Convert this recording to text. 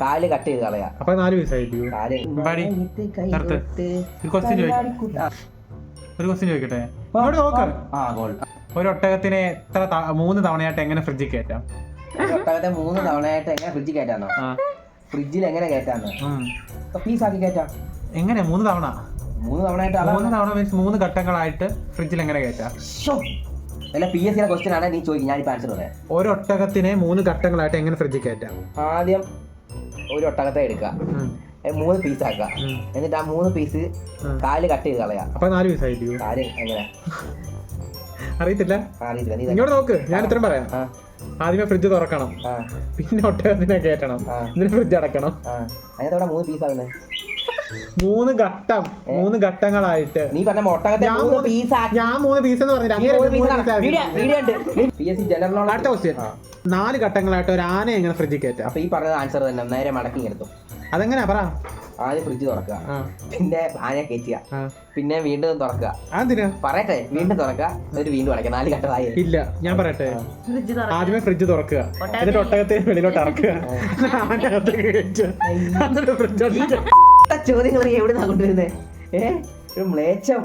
കാല് കട്ട് ചെയ്ത് കളയാ. അപ്പൊ 4 പീസായില്ലേ? ഒരു ക്വസ്റ്റ്യൻ ചോദിക്കട്ടെ, നോക്ക്. ഒരു ഒട്ടകത്തിനെ 3 തവണയായിട്ട് എങ്ങനെ ഫ്രിഡ്ജിൽ കയറ്റാം? ഒട്ടകത്തെ 3 തവണയായിട്ട് എങ്ങനെ ഫ്രിഡ്ജിൽ കയറ്റാന്നോ? ഫ്രിഡ്ജിൽ എങ്ങനെ കയറ്റാന്ന്? പീസാക്കി കയറ്റാം. എങ്ങനെ 3 തവണ? 3 തവണയായിട്ട് 3 തവണ മീൻസ് 3 ഘട്ടങ്ങളായിട്ട് ഫ്രിഡ്ജിൽ എങ്ങനെ കയറ്റാം? അല്ല, PSC ക്വസ്റ്റ്യൻ ആണ്, നീ ചോദിക്കും, ഞാനിപ്പോ ആൻസർ പറയാം. ഒരു ഒട്ടകത്തിനെ 3 ഘട്ടങ്ങളായിട്ട് എങ്ങനെ ഫ്രിഡ്ജിൽ കയറ്റാം? ആദ്യം ഒരു ഒട്ടകത്തെ എടുക്കുക, 3 പീസാക്കുക, എന്നിട്ട് ആ 3 പീസ് കാല് കട്ട് ചെയ്ത് കളയാ. അപ്പൊ 4 പീസായില്ലേ? കാല് എങ്ങനെ അറിയത്തില്ല. ഇങ്ങോട്ട് നോക്ക്, ഞാൻ ഇത്രയും പറയാം. ആദ്യമേ ഫ്രിഡ്ജ് തുറക്കണം, പിന്നെ ഒട്ടകത്തിനെ കയറ്റണം, എന്നിട്ട് ഫ്രിഡ്ജ് അടക്കണം. അതിനകത്ത് 3 പീസാകുന്നത് 3 ഘട്ടം, 3 ഘട്ടങ്ങളായിട്ട്. നീ പറഞ്ഞ ഒട്ടകത്തെ ഞാൻ 3 പീസ് എന്ന് പറഞ്ഞില്ല. അടുത്ത ക്വസ്റ്റ്യൻ, 4 ഘട്ടങ്ങളായിട്ട് ഒരു ആന എങ്ങനെ ഫ്രിഡ്ജിൽ കയറ്റാം? അപ്പൊ ഈ പറഞ്ഞ ആൻസർ തന്നെ, നേരെ മടക്കി എടുത്തു. അതെങ്ങനെയാ പറ? ആദ്യം ഫ്രിഡ്ജ് തുറക്കുക, പിന്നെ ആനയെ കയറ്റുക, പിന്നെ വീണ്ടും തുറക്കുക. പറയട്ടെ, വീണ്ടും തുറക്കുക, എന്നിട്ട് വീണ്ടും അടയ്ക്കുക. 4 ഘട്ടമായി. ഇല്ല, ഞാൻ പറയട്ടെ. ആദ്യമേ ഫ്രിഡ്ജ് തുറക്കുക, എന്നിട്ട് ഒട്ടകത്തെ വെളിയിലോട്ട് ഇറക്കുക, ചോദ്യങ്ങൾ എവിടെ കൊണ്ടുവരുന്നേ? മ്ലേച്ഛം.